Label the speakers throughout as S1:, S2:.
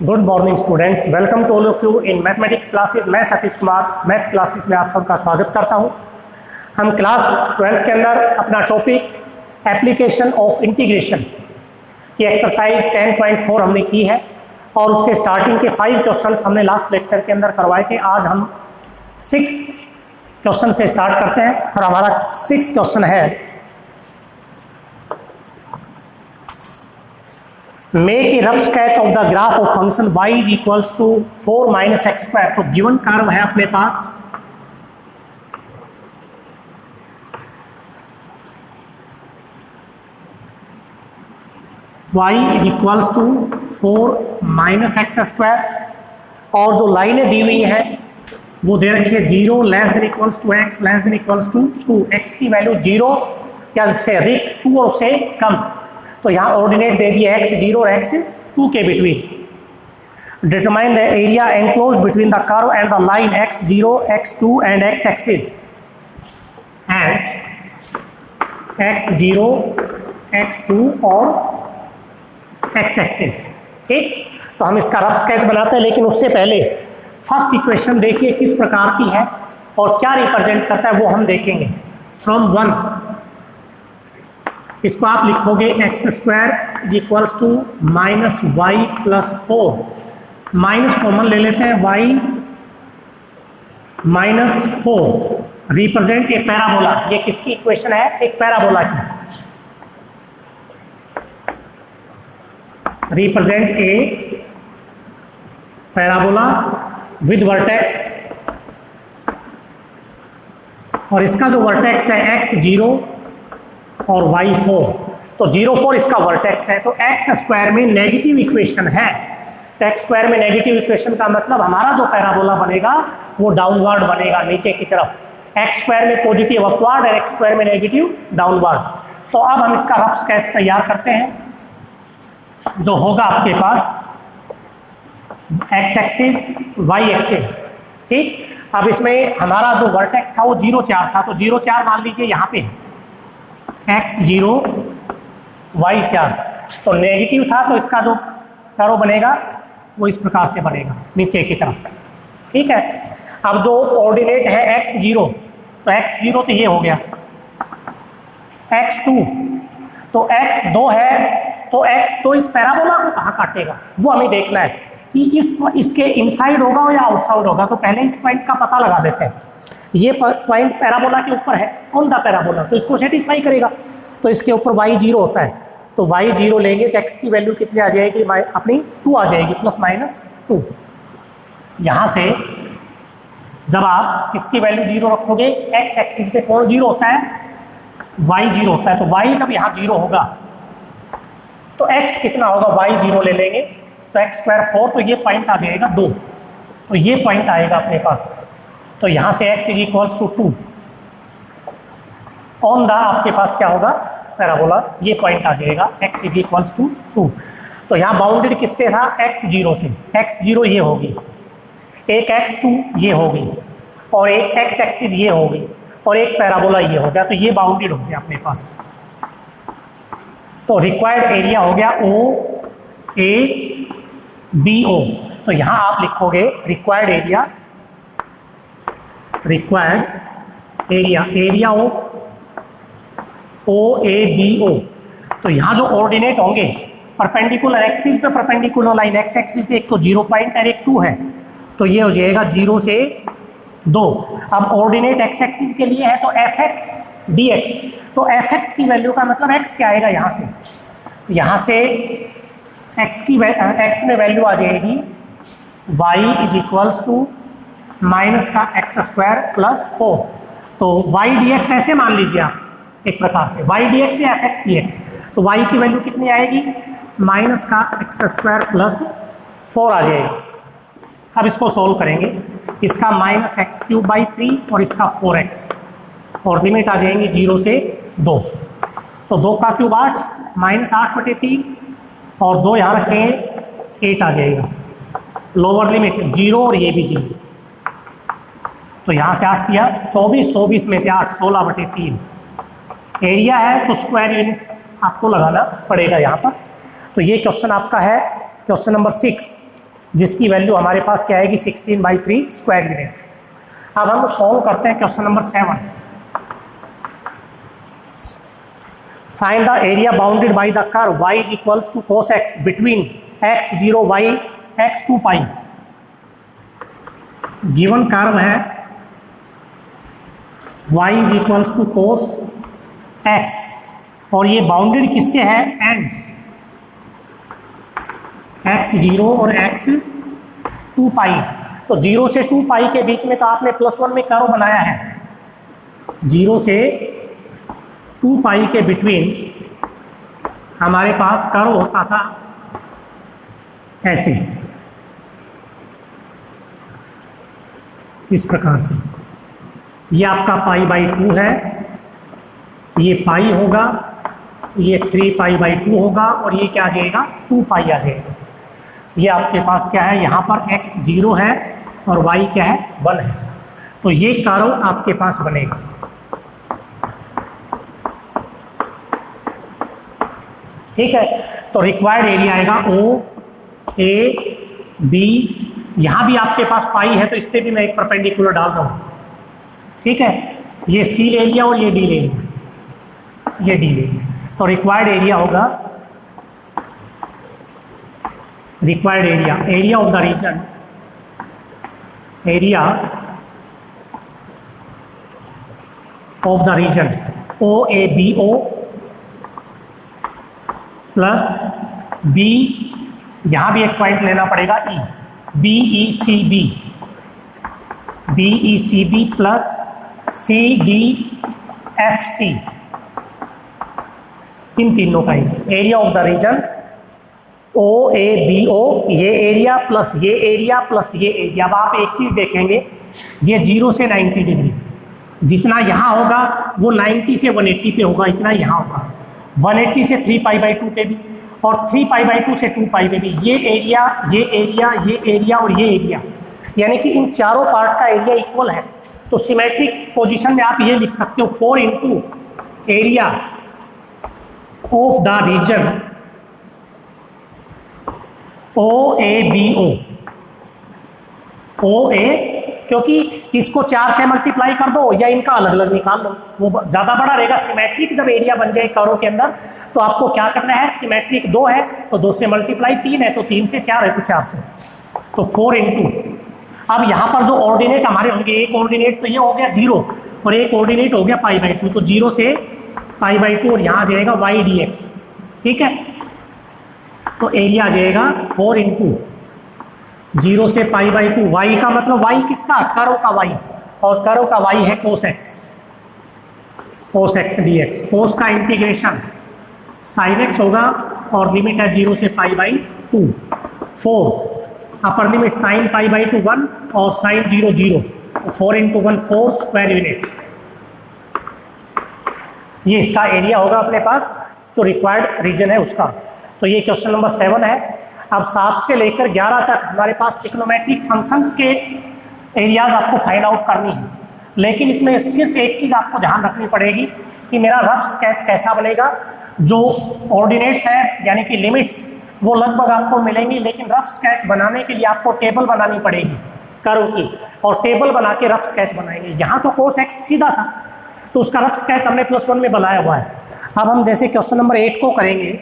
S1: Good morning students, welcome to all of you in mathematics classes. मैं Satish Kumar math classes में आप सबका स्वागत करता हूं। हम क्लास 12 के अंदर अपना टॉपिक एप्लीकेशन ऑफ इंटीग्रेशन की एक्सरसाइज 10.4 हमने की है और उसके स्टार्टिंग के 5 क्वेश्चंस हमने लास्ट लेक्चर के अंदर करवाए थे। आज हम 6 क्वेश्चन से स्टार्ट करते हैं और हमारा 6th क्वेश्चन है make a rough sketch of the graph of function y is equals to 4 minus x square. तो गिवन कर्व है अपने पास y is equals to 4 minus x square और जो लाइनें दी हुई हैं वो दे रखी है 0 less than equals to x less than equals to 2। x की वैल्यू 0 या उससे अधिक 2 और उससे कम। तो यहाँ ऑर्डिनेट दे दिए x 0 और x 2 के between. Determine the area enclosed between the curve and the line x0 x2 and x axis and x0 x2 और x एक्सिस। ठीक, तो हम इसका रफ स्केच बनाते हैं, लेकिन उससे पहले फर्स्ट इक्वेशन देखिए किस प्रकार की है और क्या रिप्रेजेंट करता है वो हम देखेंगे। फ्रॉम 1 इसको आप लिखोगे x square is equals to minus y plus 4। Minus common ले लेते हैं, y माइनस 4 रिप्रेजेंट ए पैराबोला। ये किसकी इक्वेशन है? एक पैराबोला की। Represent a parabola with vertex और इसका जो वर्टेक्स है x0 और y4। तो 0 4 इसका वर्टेक्स है। तो एक्स स्क्वायर में नेगेटिव इक्वेशन है। तो एक्स स्क्वायर में नेगेटिव इक्वेशन का मतलब हमारा जो पैराबोला बनेगा वो डाउनवर्ड बनेगा नीचे की तरफ। एक्स स्क्वायर में पॉजिटिव अपवर्ड और एक्स स्क्वायर में नेगेटिव डाउनवर्ड। तो अब हम इसका रफ स्केच तैयार करते हैं जो होगा आपके पास एक्स एक्सिस वाई एक्सिस। ठीक, अब इसमें हमारा जो वर्टेक्स था वो 0 4 था, तो 0 4 मान लीजिए यहाँ पे है x0 y4। तो नेगेटिव था तो इसका जो कर्व बनेगा वो इस प्रकार से बनेगा नीचे की तरफ। ठीक है, अब जो ऑर्डिनेट है x0 तो x0 तो ये हो गया, x2 तो x2 है तो x2 इस पैराबोला को कहाँ काटेगा वो हमें देखना है कि इसके इनसाइड होगा या आउटसाइड होगा। तो पहले इस पॉइंट का पता लगा देते हैं। ये पॉइंट पैराबोला के ऊपर है, ऑन द पैराबोला, तो इसको सेटिस्फाई करेगा। तो इसके ऊपर y0 होता है, तो y0 लेंगे तो x की वैल्यू कितनी आ जाएगी? अपनी 2 आ जाएगी, प्लस माइनस 2। यहाँ से जब आप इसकी वैल्यू 0 रखोगे, x एक्सिस पे कौन 0 होता है? y0 होता है। तो y जब यहाँ 0 होगा तो x कितना होगा? y0 ले लेंगे तो x स्क्वायर 4, तो ये पॉइंट आ जाएगा 2। तो ये पॉइंट आएगा अपने पास। तो यहाँ से x is equals to 2 on the आपके पास क्या होगा? पैराबोला। ये पॉइंट आ जाएगा x इज इक्वल्स टू 2। तो यहाँ बाउंडेड किससे था? x0 से। x0 ये होगी, एक x2 ये होगी और एक x एक्सिस ये होगी और एक पैराबोला ये हो गया। तो ये बाउंडेड हो गया अपने पास। तो रिक्वायर्ड एरिया हो गया OABO। तो यहाँ आप लिखोगे रिक्वायर्ड एरिया ऑफ OABO। तो यहाँ जो ऑर्डिनेट होंगे परपेंडिकुलर एक्सिस पे परपेंडिकुलर लाइन x एक्सिस पे एक तो 0 पॉइंट और एक 2 है, तो ये हो जाएगा 0 से 2। अब ऑर्डिनेट x एक्सिस के लिए है तो fx dx। तो fx की वैल्यू का मतलब x क्या आएगा? यहाँ से x में वैल्यू आ जाएगी y is equals to minus का एक्स स्क्वायर प्लस 4। तो y dx ऐसे मान लीजिए आप एक प्रकार से y dx या fx dx। तो y की वैल्यू कितनी आएगी? माइनस का एक्स स्क्वायर प्लस 4 आ जाएगा। अब इसको सोल्व करेंगे, इसका माइनस एक्स क्यूब बाई 3 और इसका 4x और लिमिट आ जाएंगी 0 से 2। तो 2 का क्यूब 8 माइनस 8/3 और 2 यहाँ रखेंगे 8 आ जाएगा। लोअर लिमिट 0 और ये भी 0। तो यहाँ से 8 किया 24, 24 में से 8 16/3। एरिया है तो स्क्वायर यूनिट आपको लगाना पड़ेगा यहाँ पर। तो ये क्वेश्चन आपका है क्वेश्चन नंबर 6। जिसकी वैल्यू हमारे पास क्या आएगी 16/3 स्क्वायर यूनिट। अब हम सॉल्व करते हैं question number 7। Find the area bounded by the curve y is equals to cos x between x0 y x 2 pi. Given curve है y is equals to cos x और ये bounded किससे है and x0 और x 2 पाई। तो 0 से 2 पाई के बीच में तो आपने +1 में कर्व बनाया है। 0 से 2 पाई के बिटवीन हमारे पास कर्व होता था ऐसे, इस प्रकार से। ये आपका π/2 है, ये पाई होगा, ये 3π/2 होगा और ये क्या आ जाएगा 2 पाई आ जाएगा। ये आपके पास क्या है, यहाँ पर x 0 है और y क्या है 1 है। तो ये कर्व आपके पास बनेगा। ठीक है, तो रिक्वायर्ड एरिया आएगा OAB। यहाँ भी आपके पास पाई है तो इस पर भी मैं एक परपेंडिकुलर डाल रहा हूँ। ठीक है, ये C ले लिया और ये D ले लिया, ये D ले लिया। तो रिक्वायर्ड एरिया होगा, required area of the region, area of the region OABO plus B, यहाँ भी एक पॉइंट लेना पड़ेगा E, BECB प्लस CDFC, इन तीनों का area of the region OABO, ये एरिया प्लस ये एरिया प्लस ये एरिया। अब आप एक चीज़ देखेंगे, ये 0 से 90 डिग्री, जितना यहाँ होगा वो 90 से 180 पे होगा, इतना यहाँ होगा। 180 से 3π/2 पे भी और 3π/2 से 2 पे भी। ये एरिया, ये एरिया, ये एरिया और ये एरिया, यानी कि इन चारों पार्ट का एरिया इक्वल है। तो सिमेट्रिक पोजीशन में आप ये लिख सकते हो 4 into area of the region OABO। OA, क्योंकि इसको 4 से मल्टीप्लाई कर दो या इनका अलग अलग निकाल दो, वो ज़्यादा बड़ा रहेगा। सिमेट्रिक जब एरिया बन जाए कर्व के अंदर तो आपको क्या करना है, सिमेट्रिक 2 है तो 2 से मल्टीप्लाई, 3 है तो 3 से, 4 है तो 4 से, तो 4 इंटू। अब यहाँ पर जो ऑर्डिनेट हमारे होंगे, एक ऑर्डिनेट तो ये हो गया 0 और एक ऑर्डिनेट हो गया π/2, तो 0 से π/2 और यहाँ आ जाएगा y/dx। ठीक है, तो एरिया आ जाएगा 4 इंटू 0 से π/2, y का मतलब y किसका, कर्व का y, और कर्व का y है cos x dx। cos का इंटीग्रेशन sin x होगा और लिमिट है 0 से π/2, 4 अपर लिमिट sin π/2 1 और sin 0 0, 4 इंटू 1 4 स्क्वायर यूनिट। ये इसका एरिया होगा अपने पास, जो रिक्वायर्ड रीजन है उसका। तो ये क्वेश्चन नंबर 7 है। अब 7 से लेकर 11 तक हमारे पास ट्रिग्नोमेट्रिक फंक्शंस के एरियाज आपको फाइंड आउट करनी है, लेकिन इसमें सिर्फ एक चीज़ आपको ध्यान रखनी पड़ेगी कि मेरा रफ स्केच कैसा बनेगा। जो ऑर्डिनेट्स है यानी कि लिमिट्स वो लगभग आपको मिलेंगी, लेकिन रफ स्केच बनाने के लिए आपको टेबल बनानी पड़ेगी कर्व की, और टेबल बना के रफ स्केच बनाएंगे। यहाँ तो cos x सीधा था तो उसका रफ स्केच हमने +1 में बनाया हुआ है। अब हम जैसे क्वेश्चन नंबर 8 को करेंगे,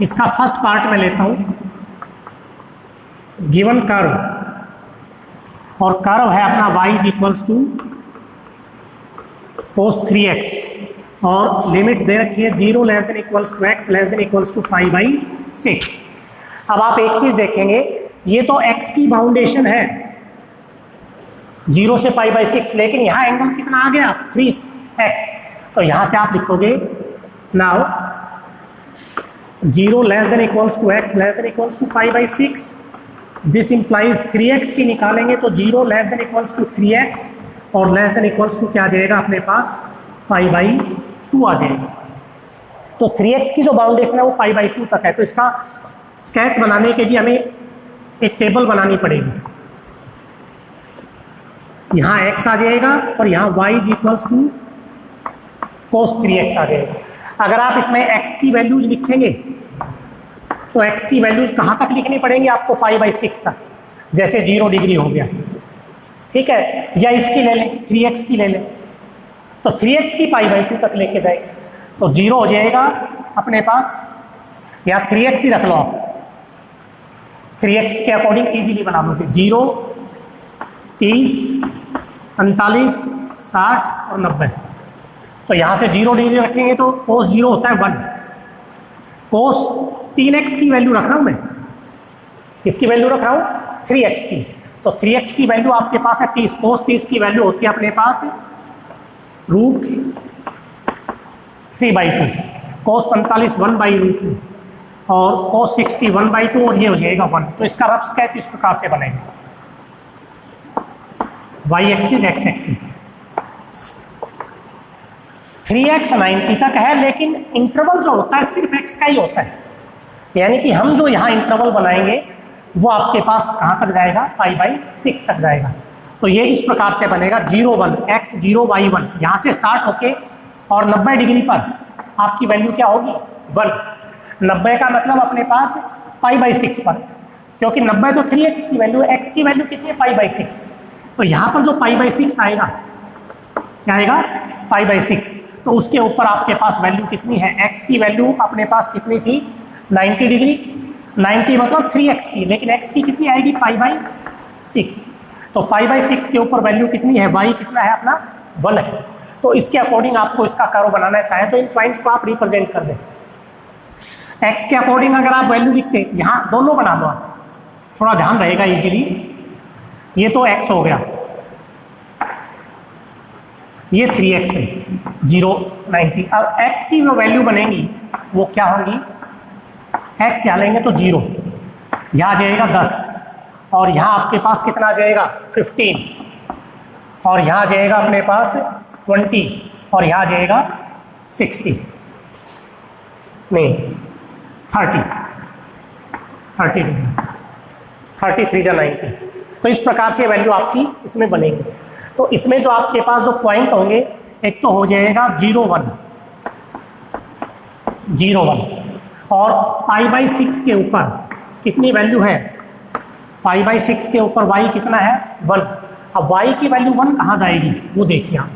S1: इसका फर्स्ट पार्ट में लेता हूँ। गिवन कर्व, और कर्व है अपना y is equals to cos 3x और लिमिट्स दे रखी है 0 less than equals to x less than equals to π/6। अब आप एक चीज़ देखेंगे, ये तो x की बाउंडेशन है 0 से π/6, लेकिन यहाँ एंगल कितना आ गया 3x, तो यहाँ से आप लिखोगे now 0 less than equals to x less than equals to π/6, this implies 3x की निकालेंगे तो 0 less than equals to 3x और लेस देन इक्वल्स टू क्या आ जाएगा अपने पास π/2 आ जाएगा। तो 3x की जो बाउंडेशन है वो π/2 तक है। तो इसका स्केच बनाने के लिए हमें एक टेबल बनानी पड़ेगी। यहाँ x आ जाएगा और यहाँ y is equals to cos 3x आ जाएगा। अगर आप इसमें x की वैल्यूज लिखेंगे तो x की वैल्यूज कहाँ तक लिखनी पड़ेंगी आपको, π/6 तक, जैसे 0 डिग्री हो गया, ठीक है। या इसकी ले लें, 3x की ले लें, तो 3x की π/2 तक लेके जाएंगे, तो 0 हो जाएगा अपने पास, या 3x ही रख लो आप, 3x के अकॉर्डिंग इजीली बना लोगे, 0, 30, 45, 60 और 90। तो यहाँ से 0 डिग्री रखेंगे तो cos 0 होता है 1, cos 3x की वैल्यू रख रहा हूँ मैं, इसकी वैल्यू रख रहा हूँ 3x की, तो 3x की वैल्यू आपके पास है 30, cos 30 की वैल्यू होती है अपने पास √3/2, cos 45 1/√2 और cos 60 1/2 और ये हो जाएगा 1। तो इसका रफ स्केच इस प्रकार से बनेगा, y axis x axis, 3x 90 तक है, लेकिन इंटरवल जो होता है सिर्फ x का ही होता है, यानी कि हम जो यहाँ इंटरवल बनाएंगे वो आपके पास कहाँ तक जाएगा, π/6 तक जाएगा। तो ये इस प्रकार से बनेगा 0 1 x 0 y 1, यहाँ से स्टार्ट होके और 90 डिग्री पर आपकी वैल्यू क्या होगी 1। 90 का मतलब अपने पास π/6 पर, क्योंकि 90 तो 3x की वैल्यू है, x की वैल्यू कितनी है π/6, तो यहाँ पर जो π/6 आएगा क्या आएगा π/6, तो उसके ऊपर आपके पास वैल्यू कितनी है, x की वैल्यू अपने पास कितनी थी 90 डिग्री, 90 मतलब 3x की, लेकिन x की कितनी आएगी π/6, तो π/6 के ऊपर वैल्यू कितनी है, y कितना है अपना 1 है। तो इसके अकॉर्डिंग आपको इसका कर्व बनाना चाहे तो इन पॉइंट्स को आप रिप्रेजेंट कर दें, x के अकॉर्डिंग अगर आप वैल्यू लिखते, यहाँ दोनों बना लो आप, थोड़ा ध्यान रहेगा इजीली, ये तो x हो गया, ये 3x है 0 90, अब x की जो वैल्यू बनेगी वो क्या होगी, x यहाँ लेंगे तो 0, यहाँ जाएगा 10 और यहाँ आपके पास कितना आ जाएगा 15 और यहाँ जाएगा अपने पास 20 और यहाँ जाएगा 60 नहीं 30 डिग्री, 33 या 90। तो इस प्रकार से वैल्यू आपकी इसमें बनेगी। तो इसमें जो आपके पास जो पॉइंट होंगे, एक तो हो जाएगा 0 1 और π/6 के ऊपर कितनी वैल्यू है, π/6 के ऊपर y कितना है 1। अब y की वैल्यू 1 कहाँ जाएगी वो देखिए आप,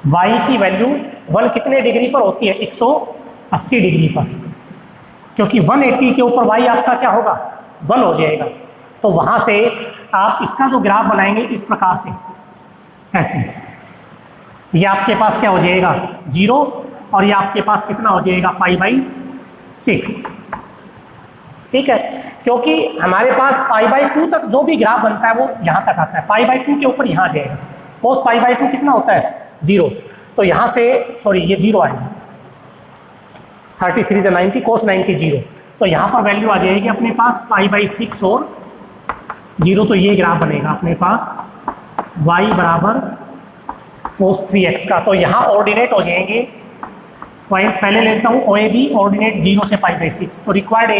S1: y की वैल्यू 1 कितने डिग्री पर होती है, 180 डिग्री पर, क्योंकि 180 के ऊपर y आपका क्या होगा 1 हो जाएगा। तो वहाँ से आप इसका जो ग्राफ बनाएंगे इस प्रकार से, ऐसे, ये आपके पास क्या हो जाएगा 0 और ये आपके पास कितना हो जाएगा π/6, ठीक है, क्योंकि हमारे पास π/2 तक जो भी ग्राफ बनता है वो यहाँ तक आता है, π/2 के ऊपर यहाँ जाएगा, cos π/2 कितना होता है 0, तो यहाँ से सॉरी ये 0 आएगा, 33 या 90 cos 90 0, तो यहाँ पर वैल्यू आ जाएगी अपने पास π/6 और 0, तो ये ग्राफ बनेगा अपने पास y बराबर cos 3x का। तो यहाँ ऑर्डिनेट हो जाएंगे, पॉइंट पहले लेता हूँ OAB, ऑर्डिनेट 0 से π/6, तो रिक्वायर्ड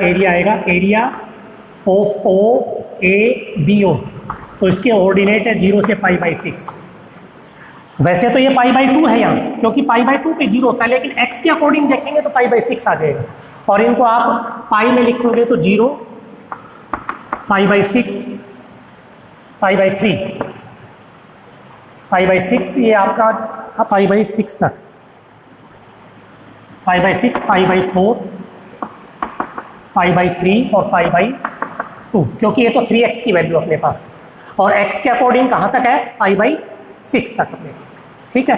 S1: एरिया आएगा एरिया ऑफ OABO, तो इसके ऑर्डिनेट है 0 से π/6। वैसे तो ये π/2 है यहाँ, क्योंकि π/2 पे 0 होता है, लेकिन x के अकॉर्डिंग देखेंगे तो π/6 आ जाएगा, और इनको आप पाई में लिखोगे तो 0 π/6 π/3 π/6, ये आपका था π/6 तक, π/6 π/4 π/3 और π/2, क्योंकि ये तो 3x की वैल्यू अपने पास, और x के अकॉर्डिंग कहाँ तक है π/6 तक अपने पास, ठीक है।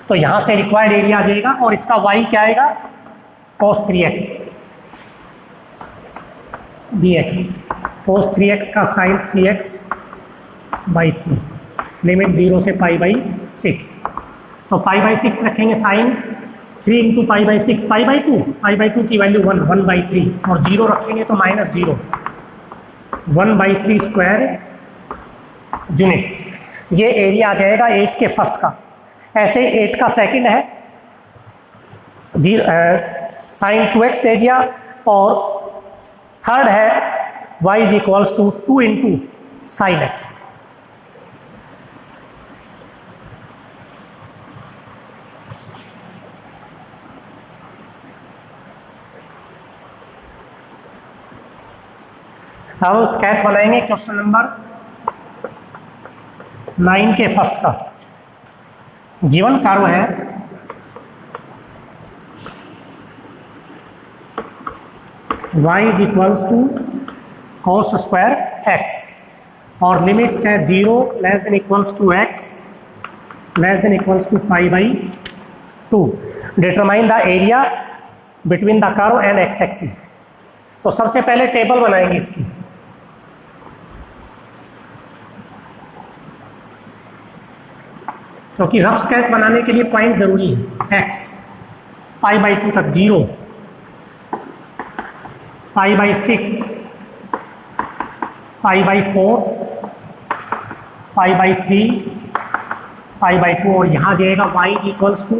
S1: तो यहाँ से रिक्वायर्ड एरिया आ जाएगा, और इसका y क्या आएगा cos 3x dx, cos 3x का sin 3x/3, लिमिट 0 से π/6, तो π/6 रखेंगे, sin 3 इंटू π/6 π/2 की वैल्यू 1/3, और 0 रखेंगे तो -0 1/3 स्क्वायर यूनिट्स। ये एरिया आ जाएगा 8 के फर्स्ट का, ऐसे 8 का सेकंड है sin 2x दे दिया, और थर्ड है y is equals to 2 into sin x। अब हम स्केच बनाएंगे क्वेश्चन नंबर 9 के फर्स्ट का। गिवन कर्व है y is equals to cos square x और लिमिट्स है 0 less than equals to x less than equals to pi by 2। Determine the area between the curve and x axis. तो सबसे पहले table बनाएंगे इसकी। क्योंकि rough sketch बनाने के लिए पॉइंट जरूरी है। x पाई बाई 2 तक 0, pi by 6, pi by 4, pi by 3, pi by 2 और यहाँ जाएगा y is equals to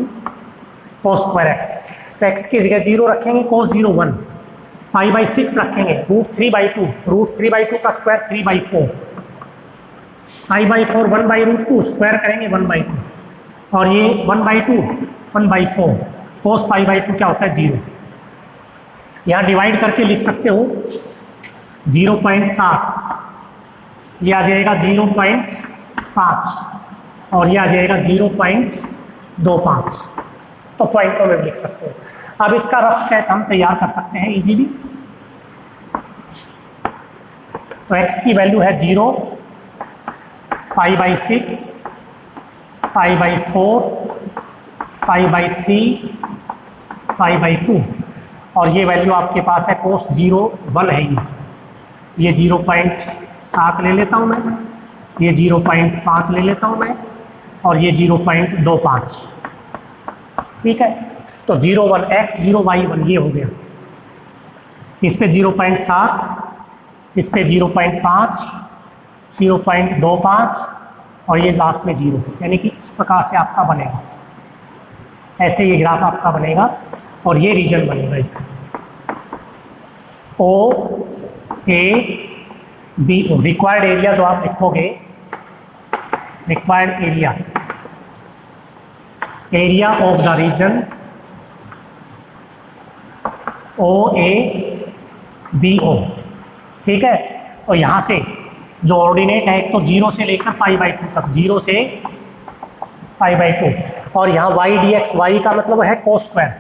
S1: cos square x। तो x की जगह 0 रखेंगे, cos 0 1, पाई बाई 6 रखेंगे, रूट 3 बाई 2, रूट 3 बाई 2 का square 3 by 4, pi by 4 1 by root 2 square करेंगे 1 बाई 2 और ये 1 by 2 1 by 4, cos pi by 2 क्या होता है 0। यहाँ डिवाइड करके लिख सकते हो 0.7, ये आ जाएगा 0.5 और ये आ जाएगा 0.25। तो पॉइंटों में लिख सकते हो। अब इसका रफ स्केच हम तैयार कर सकते हैं इजीली। तो x की वैल्यू है 0, pi by 6, pi by 4, pi by 3, pi by 2 और ये वैल्यू आपके पास है cos 0 1 है ये 0.7 ले लेता हूँ मैं, ये 0.5 ले लेता हूँ मैं और ये 0.25। ठीक है, तो 0 1 x 0 y 1 ये हो गया। इस पे 0.7, इस पे 0.5, 0.25 और ये लास्ट में 0, यानी कि इस प्रकार से आपका बनेगा। ऐसे ये ग्राफ आपका बनेगा और ये रीजन बनेगा इसका O A B O। Required area जो आप लिखोगे, required area, area of the region OABO। ठीक है, और यहाँ से जो ऑर्डिनेट है एक तो 0 से लेकर पाई बाई 2 तक, 0 से पाई बाई 2 और यहाँ y dx, y का मतलब है cos स्क्वायर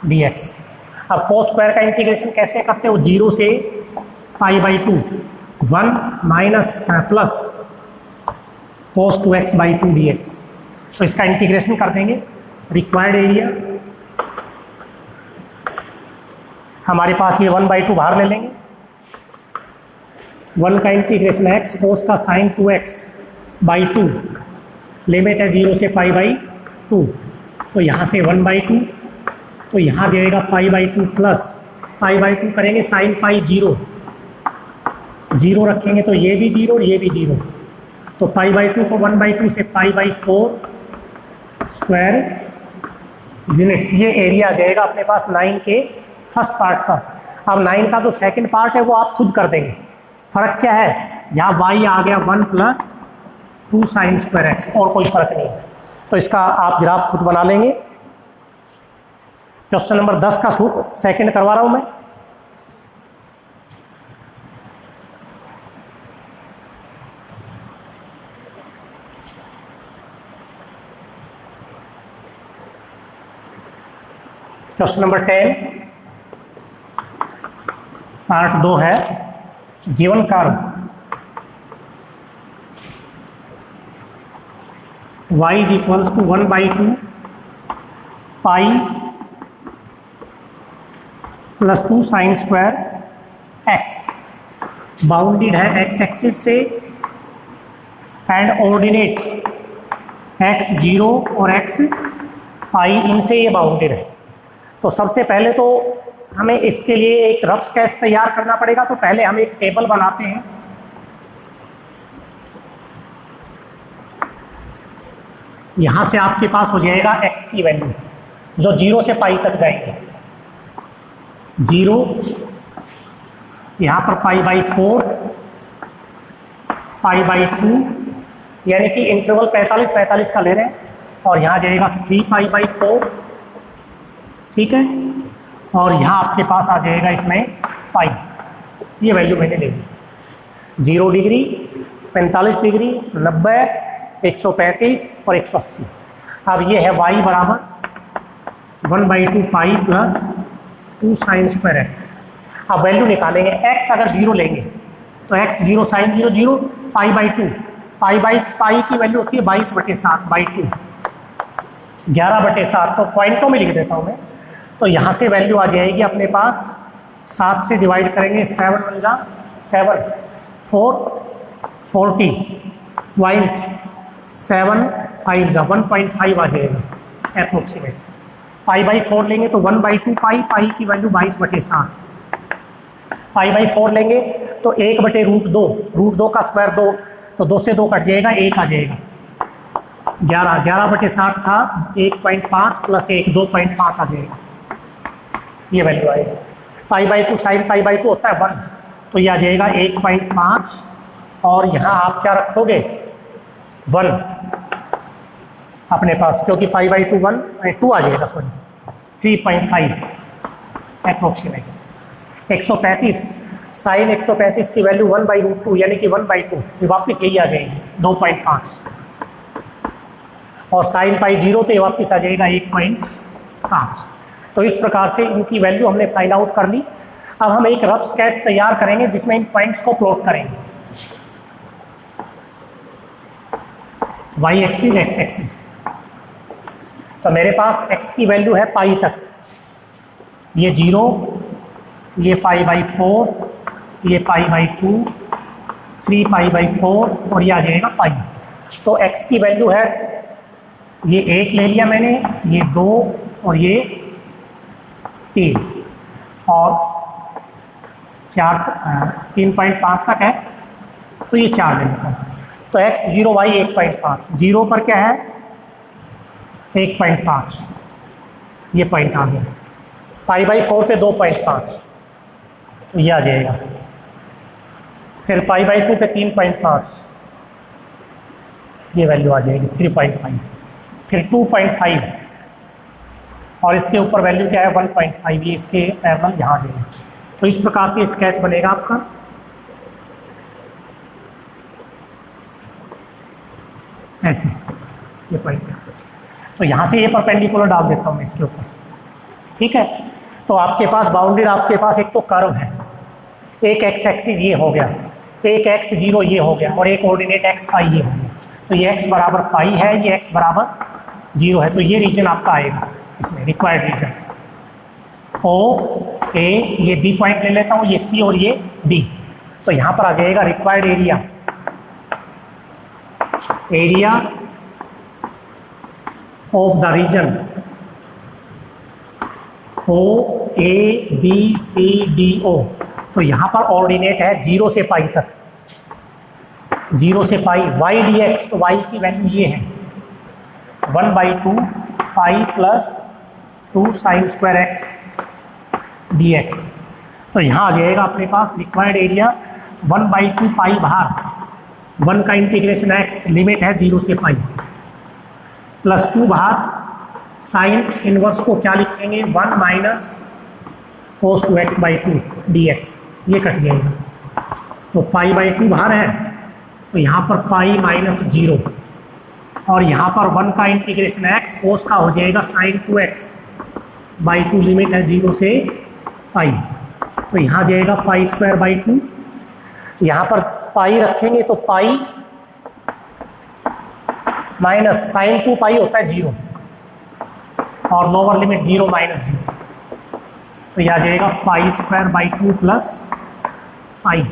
S1: dx। अब cos स्क्वायर का इंटीग्रेशन कैसे करते हो, 0 से पाई by 2 1 minus plus cos 2x by 2 dx। तो इसका इंटीग्रेशन कर देंगे। रिक्वायर्ड एरिया हमारे पास ये 1 बाई 2 बाहर ले लेंगे, 1 का इंटीग्रेशन x cos का साइन 2x बाई 2, लिमिट है 0 से पाई बाई 2, तो यहाँ से 1 बाई 2, तो यहाँ जाएगा पाई बाई 2 प्लस पाई बाई 2 करेंगे साइन पाई 0, 0 रखेंगे तो ये भी 0 और ये भी 0, तो पाई बाई 2 को 1 बाई 2 से पाई बाई 4 स्क्वायर यूनिट्स। ये एरिया आ जाएगा अपने पास 9 के फर्स्ट पार्ट का। अब 9 का जो सेकंड पार्ट है वो आप खुद कर देंगे। फर्क क्या है, यहाँ y आ गया 1 प्लस 2 साइन स्क्वायर एक्स, और कोई फर्क नहीं है। तो इसका आप ग्राफ खुद बना लेंगे। क्वेश्चन नंबर 10 का सेकंड करवा रहा हूँ मैं। क्वेश्चन नंबर 10 पार्ट 2 है। Given curve y is equals to 1 by 2 pi plus 2 sine square x, bounded है x एक्सिस से एंड ऑर्डिनेट x 0 और x पाई, इनसे ये बाउंडेड है। तो सबसे पहले तो हमें इसके लिए एक रफ स्केच तैयार करना पड़ेगा। तो पहले हम एक टेबल बनाते हैं। यहाँ से आपके पास हो जाएगा x की वैल्यू जो 0 से पाई तक जाएंगे, 0 यहाँ पर पाई बाई 4, पाई बाई 2, यानी कि इंटरवल 45-45 का ले रहे हैं, और यहाँ जाएगा 3 पाई बाई 4। ठीक है, और यहाँ आपके पास आ जाएगा इसमें पाई। ये वैल्यू मैंने ले ली, 0 डिग्री, 45 डिग्री, 90, 135 और 180। अब ये है y बराबर 1/2 पाई प्लस 2 साइन स्क्वायर एक्स। अब वैल्यू निकालेंगे, x अगर 0 लेंगे तो x 0 साइन 0 0 पाई/2, पाई की वैल्यू होती है 22/7/2, 11/7। तो पॉइंटों में लिख देता हूँ मैं। तो यहाँ से वैल्यू आ जाएगी अपने पास, 7 से डिवाइड करेंगे, 7 1 जा 7, 4 40, 0.75 जा 1.5 आ जाएगा अप्रोक्सीमेट। पाई/4 लेंगे तो 1/2 पाई की वैल्यू 22/7, पाई/4 लेंगे तो 1/√2, √2 का स्क्वायर 2, तो 2 से 2 कट जाएगा, 1 आ जाएगा, 11/7 था, 1.5 प्लस 1 2.5 आ जाएगा, ये वैल्यू आएगी। पाई/2 साइन पाई/2 होता है 1, तो ये आ जाएगा 1.5, और यहाँ आप क्या रखोगे 1 अपने पास, क्योंकि पाई/2 2 आ जाएगा, सॉरी 3.5 अप्रोक्सीमेट। 135 साइन 135 की वैल्यू 1/√2 यानी कि 1/2, ये वापस यही आ जाएगी 2.5, और साइन पाई0 पे वापस आ जाएगा 1.5। तो इस प्रकार से इनकी वैल्यू हमने फाइंड आउट कर ली। अब हम एक रफ स्केच तैयार करेंगे जिसमें इन पॉइंट्स को प्लॉट करेंगे, y एक्सिस x एक्सिस। तो मेरे पास x की वैल्यू है पाई तक, ये 0, ये पाई/4, ये पाई/2, 3 पाई/4 और ये आ जाएगा पाई। तो x की वैल्यू है, ये 1 ले लिया मैंने, ये 2 और ये 3 और 4, 3.5 तक है, तो ये 4 ले लेता हूँ। तो x 0 y 1.5, 0 पर क्या है 1.5, ये पॉइंट आ गया। पाई/4 पे 2.5, तो ये आ जाएगा। फिर पाई/2 पे 3.5, ये वैल्यू आ जाएगी 3.5। फिर 2.5 और इसके ऊपर वैल्यू क्या है 1.5, ये इसके पैरेलल यहाँ आ जाएगा। तो इस प्रकार से स्केच बनेगा आपका। ऐसे ये पॉइंट, तो यहाँ से ये परपेंडिकुलर डाल देता हूँ मैं इसके ऊपर, ठीक है। तो आपके पास बाउंडेड, आपके पास एक तो कर्व है, एक x एक्सिस ये हो गया, एक x 0 ये हो गया, और एक ऑर्डिनेट x पाई ये हो गया। तो ये x बराबर पाई है, ये x बराबर 0 है, तो ये रीजन आपका आएगा इसमें, रिक्वायर्ड रीजन O A, ये B पॉइंट ले लेता हूँ, ये C और ये D। तो यहाँ पर आ जाएगा required area, area of the region O A B C D O। तो यहाँ पर ऑर्डिनेट है 0 से पाई तक, 0 से पाई, y dx, तो y की वैल्यू ये है 1/2 पाई plus 2 sine square x dx। तो यहाँ आ जाएगा अपने पास रिक्वायर्ड एरिया 1/2 पाई बाहर, 1 का इंटीग्रेशन x, लिमिट है 0 से पाई, प्लस 2 बाहर, साइन इनवर्स को क्या लिखेंगे 1 माइनस cos 2x/2 dx, ये कट जाएगा। तो पाई/2 बाहर है, तो यहाँ पर पाई माइनस 0, और यहाँ पर 1 का इंटीग्रेशन x कोस का हो जाएगा साइन 2x/2, लिमिट है 0 से पाई। तो यहाँ जाएगा पाई²/2, यहाँ पर पाई रखेंगे तो पाई माइनस साइन 2 पाई होता है 0, और लोअर लिमिट 0 माइनस 0, तो यह आ जाएगा पाई² प्लस पाई।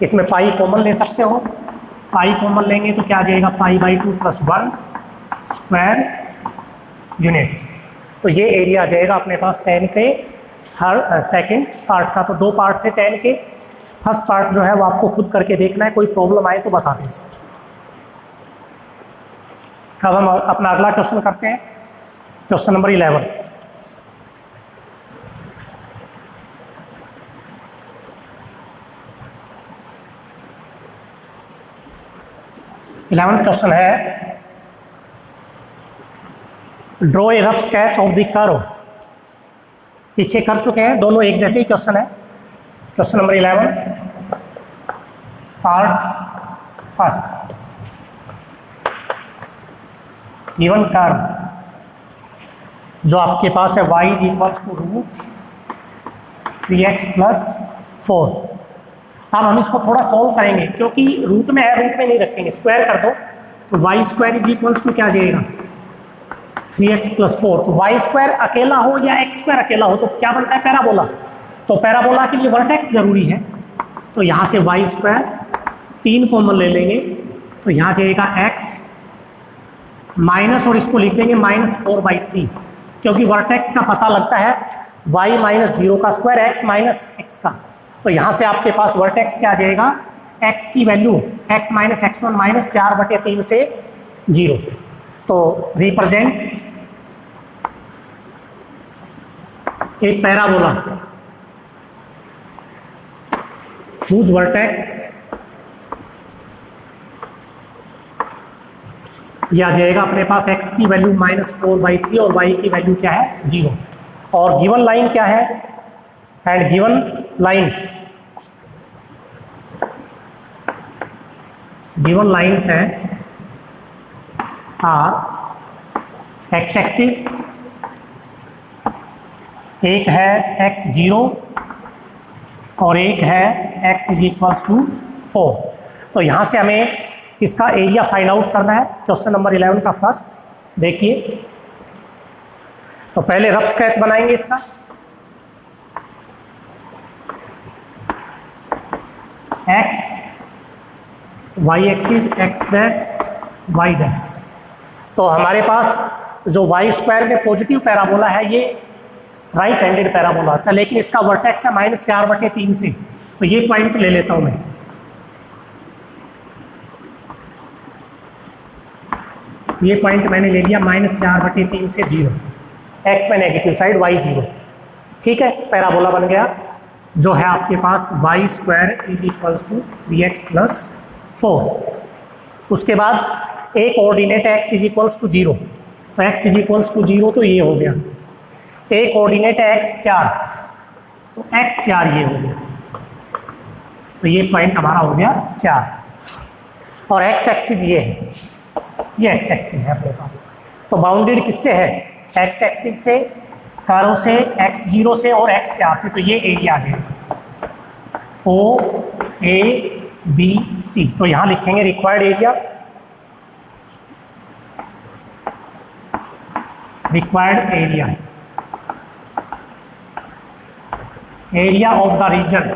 S1: इसमें पाई कॉमन ले सकते हो, पाई कॉमन लेंगे तो क्या आ जाएगा पाई/2 प्लस 1 स्क्वायर यूनिट्स। तो ये एरिया आ जाएगा अपने पास tan के हर सेकंड पार्ट का। तो 2 पार्ट थे tan के, फर्स्ट पार्ट जो है वो आपको खुद करके देखना है, कोई प्रॉब्लम आए तो बता दें इसमें। अब हम अपना अगला क्वेश्चन करते हैं, क्वेश्चन नंबर 11। इलेवेंथ क्वेश्चन है, draw a rough sketch of the curve. पीछे कर चुके हैं, दोनों एक जैसे ही क्वेश्चन है। Question number 11, part first, given curve जो आपके पास है y is equals to root 3x plus 4। अब हम इसको थोड़ा सॉल्व करेंगे, क्योंकि रूट में है, रूट में नहीं रखेंगे, स्क्वायर कर दो तो y square is equals to क्या आ जाएगा 3x प्लस 4। तो y स्क्वायर अकेला हो या x स्क्वायर अकेला हो तो क्या बनता है पैराबोला। तो पैराबोला के लिए वर्टेक्स जरूरी है, तो यहाँ से y स्क्वायर 3 कॉमन ले लेंगे तो यहाँ जाएगा x माइनस, और इसको लिख देंगे -4/3, क्योंकि वर्टेक्स का पता लगता है y माइनस 0 का स्क्वायर x माइनस x का। तो यहाँ से आपके पास वर्टेक्स क्या आ जाएगा, x की value x minus x1 minus 4/3 से 0। तो रिप्रेजेंट एक पैराबोला whose vertex यह आ जाएगा अपने पास x की वैल्यू -4/3 और y की वैल्यू क्या है 0। और गिवन लाइन क्या है, एंड गिवन लाइंस हैं आर x एक्सिस, एक है x0 और एक है x इज इक्वल्स टू 4। तो यहाँ से हमें इसका एरिया फाइंड आउट करना है। क्वेश्चन नंबर 11 का फर्स्ट देखिए, तो पहले रफ स्केच बनाएंगे इसका। x y axis x dash y dash, तो हमारे पास जो y स्क्वायर में पॉजिटिव पैराबोला है ये राइट हैंडेड पैराबोला था, लेकिन इसका वर्टेक्स है -4/3 से, तो ये पॉइंट ले लेता हूं मैं। ये पॉइंट मैंने ले लिया -4/3 से 0, x में नेगेटिव साइड y 0। ठीक है, पैराबोला बन गया जो है आपके पास y square is equals to 3x plus 4। उसके बाद एक coordinate x is equals to 0, तो x इज इक्वल्स टू 0 तो ये हो गया। एक कोऑर्डिनेट है x4, तो x4 ये हो गया, तो ये पॉइंट हमारा हो गया 4। और x एक्सिस ये है, ये x एक्सिस है अपने पास। तो बाउंडेड किससे है, x एक्सिस से, कर्व से, x0 से और x4 से। तो ये एरिया है OABC। तो यहाँ लिखेंगे required area, area of the region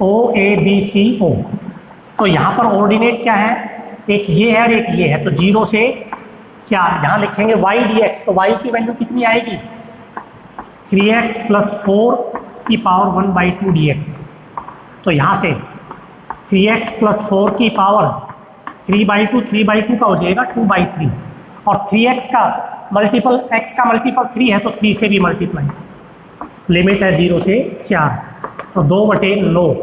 S1: OABCO। तो यहाँ पर ऑर्डिनेट क्या है, एक ये है और एक ये है, तो 0 से 4 यहाँ लिखेंगे y dx। तो y की वैल्यू कितनी आएगी 3x प्लस 4 की पावर 1/2 dx। तो यहाँ से 3x प्लस 4 की पावर 3/2 का हो जाएगा 2/3, और 3x का मल्टीपल, x का मल्टीपल 3 है तो 3 से भी मल्टीप्लाई, लिमिट है 0 से 4, तो 2/9।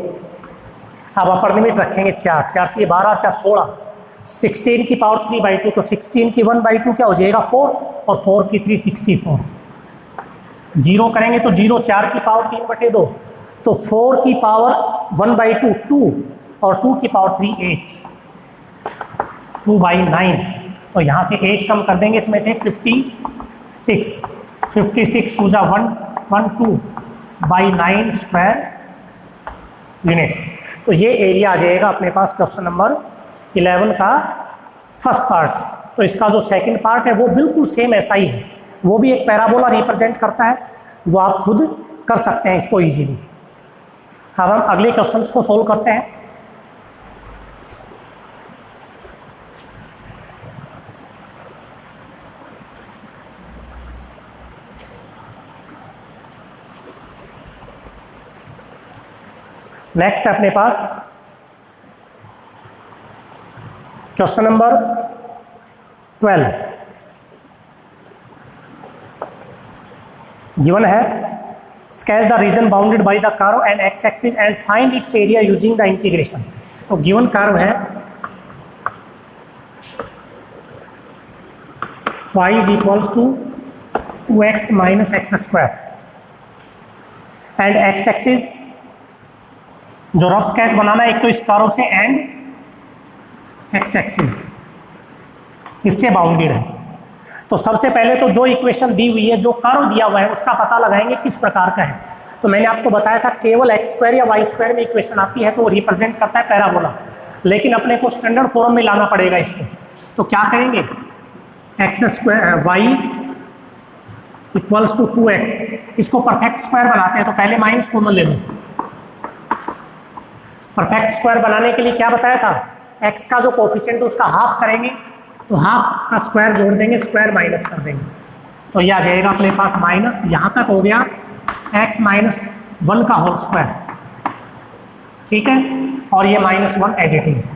S1: अब अपर लिमिट रखेंगे 4, 4 की 12, 4 16, 16 की पावर 3/2, तो 16 की 1/2 क्या हो जाएगा 4, और 4 की 3 64। 0 करेंगे तो 0, 4 की पावर 3/2, तो 4 की पावर 1/2 2, और 2 की पावर 3 8, 2/9। तो यहाँ से 8 कम कर देंगे, इसमें से 56, 56 2 जा 112/9 स्क्वायर यूनिट्स। तो ये एरिया आ जाएगा अपने पास क्वेश्चन नंबर 11 का फर्स्ट पार्ट। तो इसका जो सेकंड पार्ट है वो बिल्कुल सेम ऐसा ही है, वो भी एक पैराबोला रिप्रेजेंट करता है, वो आप खुद कर सकते हैं इसको इजीली। अब हम अगले क्वेश्चंस को सोल्व करते हैं। नेक्स्ट अपने पास क्वेश्चन नंबर 12 गिवन है, sketch the region bounded by the curve and x axis and find its area using the integration. तो गिवन कर्व है y is equals to 2x minus x square, and x axis जो rough sketch बनाना है, एक तो इस curve से and x axis इससे बाउंडेड है। तो सबसे पहले तो जो इक्वेशन दी हुई है, जो कर्व दिया हुआ है, उसका पता लगाएंगे किस प्रकार का है। तो मैंने आपको बताया था केवल एक्स स्क्वायर या वाई स्क्वायर में इक्वेशन आती है तो वो रिप्रेजेंट करता है पैराबोला, लेकिन अपने को स्टैंडर्ड फॉर्म में लाना पड़ेगा इसको। तो क्या करेंगे, x square y equals to 2x, इसको परफेक्ट स्क्वायर बनाते हैं। तो पहले माइनस कॉमन ले लो। परफेक्ट स्क्वायर बनाने के लिए क्या बताया था, x का जो कोफिशिएंट उसका हाफ करेंगे, तो हाफ का स्क्वायर जोड़ देंगे, स्क्वायर माइनस कर देंगे, तो यह आ जाएगा अपने पास माइनस, यहाँ तक हो गया x माइनस 1 का होल स्क्वायर, ठीक है, और ये -1 एज इट इज।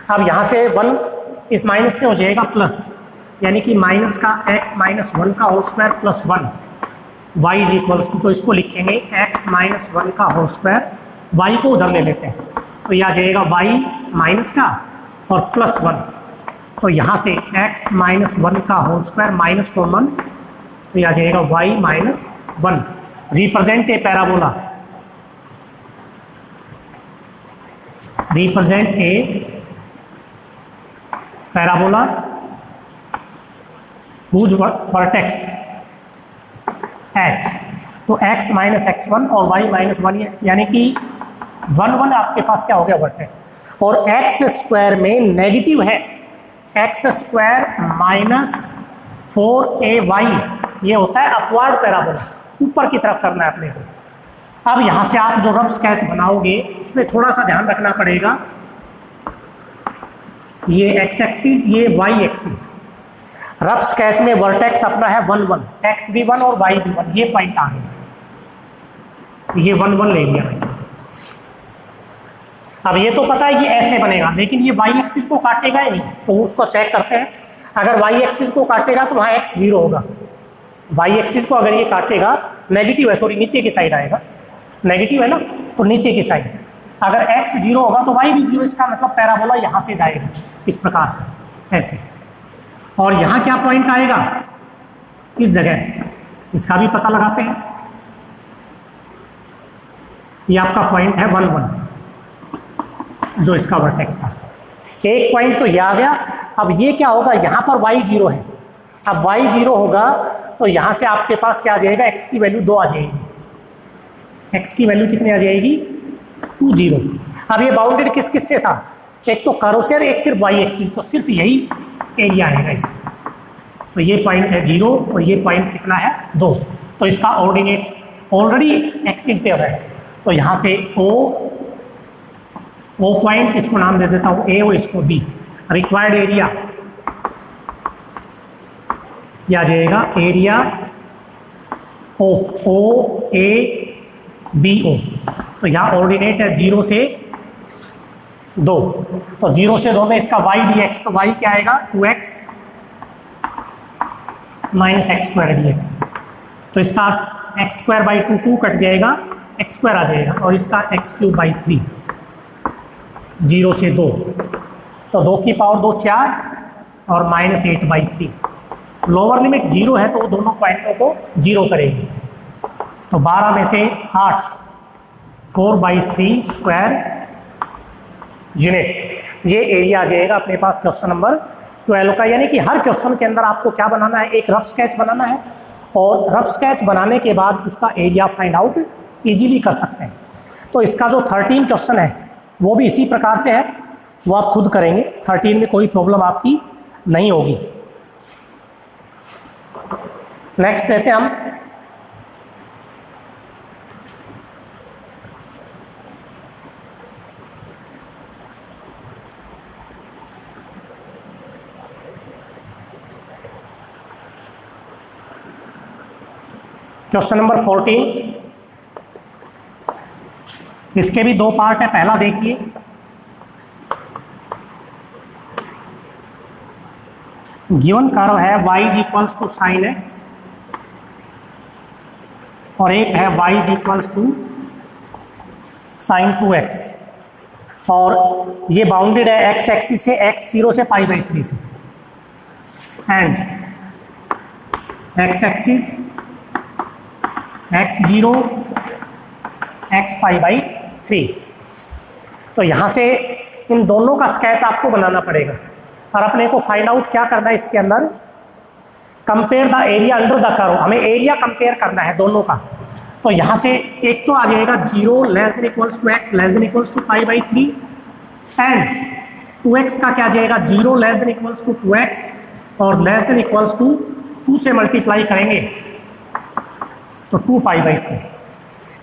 S1: अब यहाँ से 1 इस माइनस से हो जाएगा प्लस, यानी कि माइनस का x माइनस 1 का whole square plus 1 y is equals to, तो इसको लिखेंगे x माइनस 1 का होल स्क्वायर, y को उधर ले लेते हैं, तो यह आ जाएगा y माइनस का और प्लस 1, तो यहाँ से x माइनस 1 का होल स्क्वायर माइनस कॉमन, तो यह आ जाएगा y minus 1, represent a parabola, represent a parabola whose vertex x, तो x माइनस x1 और y माइनस 1, यानी कि 1 1 आपके पास क्या हो गया वर्टेक्स, और x स्क्वायर में नेगेटिव है, x स्क्वायर माइनस 4ay, ये होता है अपवार्ड पैराबोला, ऊपर की तरफ करना है अपने को। अब यहाँ से आप जो रफ स्केच बनाओगे उसमें थोड़ा सा ध्यान रखना पड़ेगा, ये x एक्सिस ये y एक्सिस, रफ स्केच में वर्टेक्स अपना है 1 1, x भी 1 और y भी 1, ये पॉइंट आ गया, ये 1 1 ले लिया मैंने। अब ये तो पता है ये ऐसे बनेगा, लेकिन ये y एक्सिस को काटेगा ही नहीं, तो उसको चेक करते हैं। अगर y एक्सिस को काटेगा तो वहाँ x 0 होगा, y एक्सिस को अगर ये काटेगा, नेगेटिव है, सॉरी नीचे की साइड आएगा, नेगेटिव है ना, तो नीचे की साइड, अगर x 0 होगा तो y भी 0, इसका मतलब पैराबोला यहाँ से जाएगा इस प्रकार से ऐसे, और यहाँ क्या पॉइंट आएगा इस जगह, इसका भी पता लगाते हैं। ये आपका पॉइंट है 1 1, जो इसका वर्टेक्स था, एक पॉइंट तो ये आ गया। अब ये क्या होगा, यहाँ पर y 0 है, अब y 0 होगा तो यहाँ से आपके पास क्या आ जाएगा, x की वैल्यू 2 आ जाएगी, x की वैल्यू कितनी आ जाएगी 2 0। अब ये बाउंडेड किस किस से था, एक तो कर्व से और एक सिर्फ y एक्सिस, तो सिर्फ यही एरिया आएगा इसका, तो ये पॉइंट है 0 और ये पॉइंट कितना है 2, तो इसका ऑर्डिनेट ऑलरेडी एक्सिस पे है, तो यहाँ से O पॉइंट, इसको नाम दे देता हूँ A और इसको B, रिक्वायर्ड एरिया यह आ जाएगा एरिया ऑफ OABO, तो यहाँ ऑर्डिनेट है 0 से 2, तो 0 से 2 में इसका y dx, तो y क्या आएगा 2x minus x square dx, तो इसका x स्क्वायर बाई 2 कट जाएगा, x स्क्वायर आ जाएगा, और इसका x क्यूब बाई 3, 0 से 2, तो 2 की पावर 2 4 और माइनस 8 बाई 3, लोअर लिमिट 0 है तो वो दोनों पॉइंटों को 0 करेगी, तो 12 में से 8 4 बाई 3 स्क्वायर यूनिट्स, ये एरिया आ जाएगा अपने पास क्वेश्चन नंबर 12 का। यानी कि हर क्वेश्चन के अंदर आपको क्या बनाना है, एक रफ स्केच बनाना है, और रफ स्केच बनाने के बाद उसका एरिया फाइंड आउट इजीली कर सकते हैं। तो इसका जो 13 क्वेश्चन है वो भी इसी प्रकार से है, वो आप खुद करेंगे, 13 में कोई प्रॉब्लम आपकी नहीं होगी। नेक्स्ट देखते हैं हम क्वेश्चन नंबर 14, इसके भी 2 पार्ट है। पहला देखिए, गिवन कर्व है y is equals to sine x, और एक है y is equals to sine 2x, और ये बाउंडेड है x एक्सिस से, x 0 से पाई बाई 3 से, and x axis x 0 x pi by 3, तो यहाँ से इन दोनों का स्केच आपको बनाना पड़ेगा और अपने को फाइंड आउट क्या करना है इसके अंदर, compare the area under the curve, हमें एरिया कंपेयर करना है दोनों का। तो यहाँ से एक तो आ जाएगा 0 less than equals to x less than equals to π/3 and 2x का क्या आ जाएगा 0 less than equals to 2x और लेस देन इक्वल्स टू 2 से मल्टीप्लाई करेंगे तो 2π/3।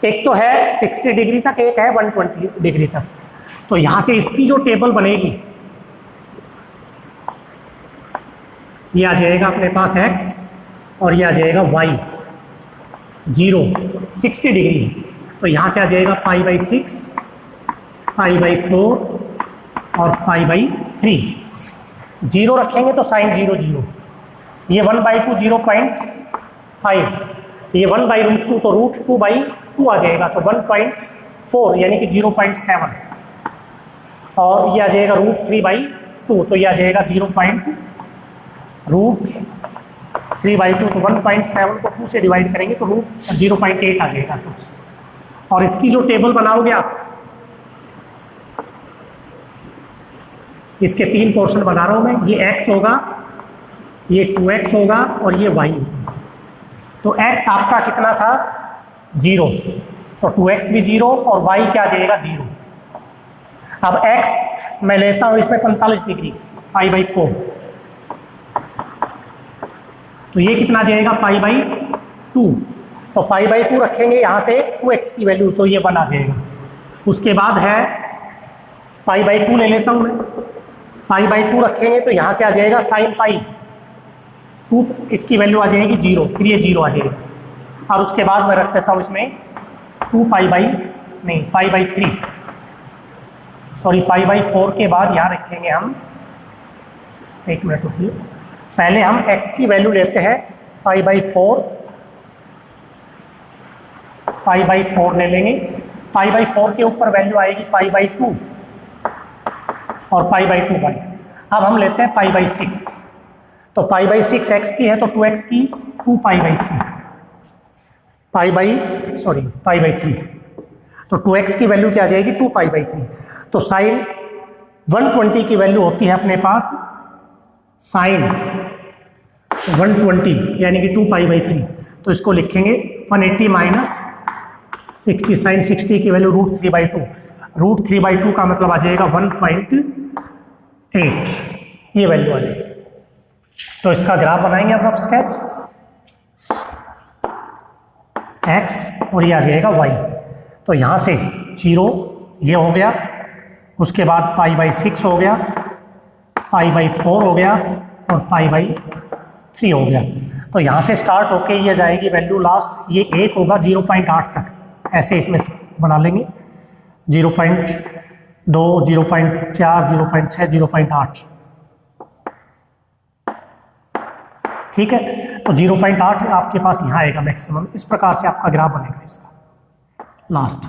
S1: एक तो है 60 डिग्री तक, एक है 120 डिग्री तक। तो यहाँ से इसकी जो टेबल बनेगी ये आ जाएगा अपने पास x और ये आ जाएगा y, 0 60 डिग्री, तो यहाँ से आ जाएगा π/6 π/4 और π/3। 0 रखेंगे तो साइन 0 0, ये 1/2 0.5, ये 1/√2 तो √2/2 आ जाएगा तो 1.4 यानी कि 0.7 और ये आ जाएगा √3/2 तो ये आ जाएगा √3/2 तो 1.7 को 2 से डिवाइड करेंगे तो √0.8 आ जाएगा। और इसकी जो टेबल बनाओगे आप, इसके 3 पोर्शन बना रहा हूँ मैं, ये x होगा, ये 2x होगा और ये y होगा। तो x आपका कितना था 0, तो 2x भी 0 और y क्या आ जाएगा 0। अब x मैं लेता हूँ इसमें 45 डिग्री π/4, तो ये कितना जाएगा π/2, तो π/2 रखेंगे यहाँ से 2x की वैल्यू तो ये 1 आ जाएगा। उसके बाद है π/2 ले लेता हूँ मैं, π/2 रखेंगे तो यहाँ से आ जाएगा sin π2, इसकी वैल्यू आ जाएगी 0, फिर ये 0 आ जाएगा। और उसके बाद मैं रख देता हूँ इसमें π/3 सॉरी π/4 के बाद यहाँ रखेंगे हम, एक मिनट रुकिए, पहले हम x की वैल्यू लेते हैं π/4 ले लेंगे, π/4 के ऊपर वैल्यू आएगी π/2 और π/2 अब हम लेते हैं π/6, तो π/6 x की है तो 2x की 2π/3 π/3 तो 2x की वैल्यू क्या आ जाएगी 2π/3। तो साइन 120 की वैल्यू होती है अपने पास साइन 120 यानी कि 2π/3, तो इसको लिखेंगे 180 माइनस 60, साइन 60 की वैल्यू √3/2, √3/2 का मतलब आ जाएगा 1.8, ये वैल्यू आ जाएगी। तो इसका ग्राफ बनाएंगे अब आप स्केच, x और ये आ जाएगा y। तो यहाँ से 0 ये हो गया, उसके बाद π/6 हो गया, π/4 हो गया और π/3 हो गया। तो यहाँ से स्टार्ट होके ये जाएगी वैल्यू लास्ट, ये 1 होगा 0.8 तक, ऐसे इसमें बना लेंगे 0.2 0.4 0.6 0.8, ठीक है। तो 0.8 आपके पास यहाँ आएगा मैक्सिमम, इस प्रकार से आपका ग्राफ बनेगा इसका लास्ट।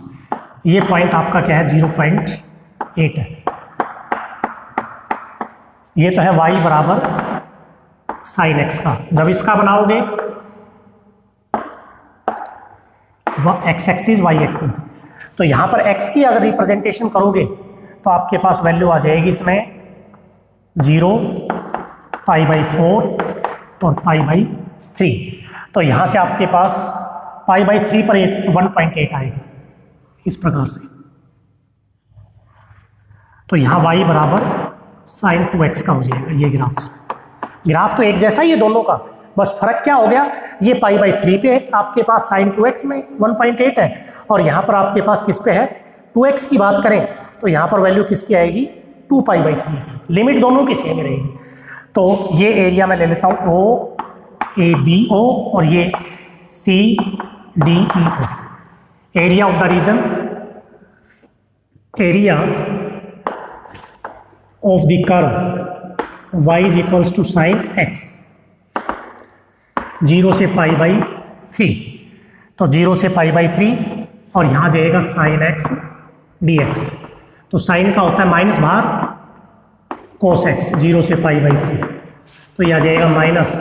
S1: ये पॉइंट आपका क्या है 0.8 है, ये तो है y बराबर साइन x का। जब इसका बनाओगे x एक्सिस y एक्सिस, तो यहाँ पर x की अगर रिप्रेजेंटेशन करोगे तो आपके पास वैल्यू आ जाएगी इसमें 0 π/4 और π/3। तो यहाँ से आपके पास π/3 पर 1.8 आएगा इस प्रकार से। तो यहाँ y बराबर साइन 2x का हो जाएगा ये ग्राफ तो एक जैसा ही है दोनों का, बस फर्क क्या हो गया, ये π/3 पे आपके पास साइन 2x में 1.8 है और यहाँ पर आपके पास किस पे है 2x की बात करें तो यहाँ पर वैल्यू किसकी आएगी 2π/3, लिमिट दोनों की सेम रहेगी। तो ये एरिया मैं ले लेता हूँ OABO और ये CDEO, area of the region, area of the curve y is equals to sine x, 0 से π/3, तो 0 से π/3 और यहाँ जाएगा साइन x dx। तो साइन का होता है माइनस बाहर कोस x, 0 से π/3, तो यह आ जाएगा माइनस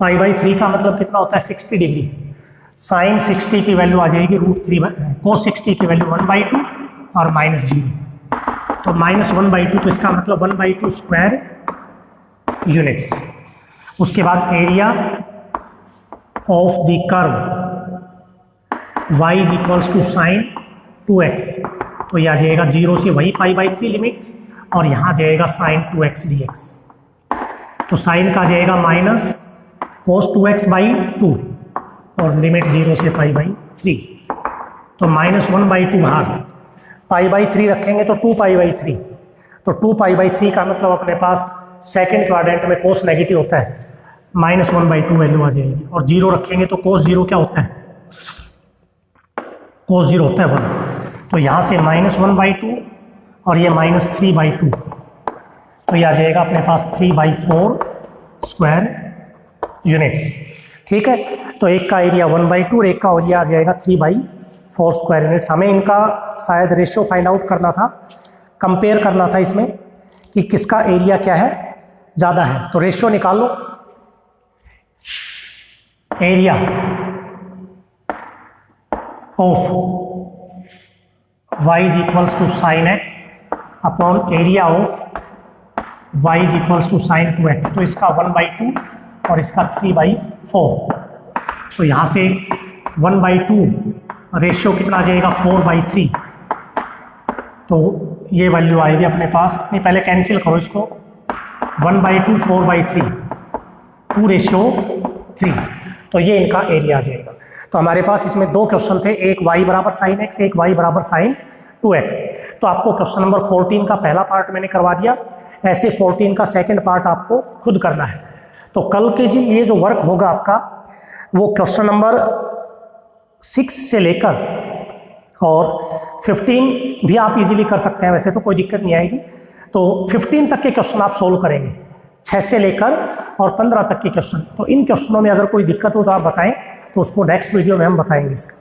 S1: π/3 का मतलब कितना होता है 60 डिग्री, साइन 60 की वैल्यू आ जाएगी √3, कोस 60 की वैल्यू 1/2 और -0, तो -1/2, तो इसका मतलब 1/2 स्क्वायर यूनिट्स। उसके बाद area of the curve y is equals to sine 2x, तो यह आ जाएगा 0 से वही π/3 लिमिट, और यहाँ जाएगा साइन 2x dx, तो साइन का जाएगा माइनस cos 2x/2 और लिमिट 0 से π/3, तो -1/2 बाहर, π/3 रखेंगे तो 2π/3, तो 2π/3 का मतलब अपने पास सेकेंड क्वाड्रेंट में कोस नेगेटिव होता है, -1/2 वैल्यू आ जाएगी, और 0 रखेंगे तो कोस 0 क्या होता है, कोस 0 होता है 1, तो यहाँ से -1/2 और ये -3/2, तो ये आ जाएगा अपने पास 3/4 स्क्वायर यूनिट्स। ठीक है, तो एक का एरिया 1/2 और एक का एरिया आ जाएगा 3/4 स्क्वायर यूनिट्स। हमें इनका शायद रेशियो फाइंड आउट करना था, कंपेयर करना था इसमें कि किसका एरिया क्या है ज़्यादा है, तो रेशियो निकाल लो। Area of y is equals to sine x upon area of y is equals to sine 2x, तो इसका 1/2 और इसका 3/4, तो यहाँ से 1/2 रेशियो कितना आ जाएगा 4/3, तो ये वैल्यू आएगी अपने पास, नहीं पहले कैंसिल करो इसको, 1/2 4/3 2:3, तो ये इनका एरिया आ जाएगा। तो हमारे पास इसमें दो क्वेश्चन थे, एक y बराबर साइन x, एक y बराबर साइन 2x। तो आपको क्वेश्चन नंबर 14 का पहला पार्ट मैंने करवा दिया, ऐसे 14 का सेकंड पार्ट आपको खुद करना है। तो कल के जी ये जो वर्क होगा आपका, वो क्वेश्चन नंबर 6 से लेकर और 15 भी आप इजीली कर सकते हैं, वैसे तो कोई दिक्कत नहीं आएगी। तो 15 तक के क्वेश्चन आप सोल्व करेंगे, 6 से लेकर और 15 तक के क्वेश्चन। तो इन क्वेश्चनों में अगर कोई दिक्कत हो तो आप बताएं, तो उसको नेक्स्ट वीडियो में हम बताएंगे इसका।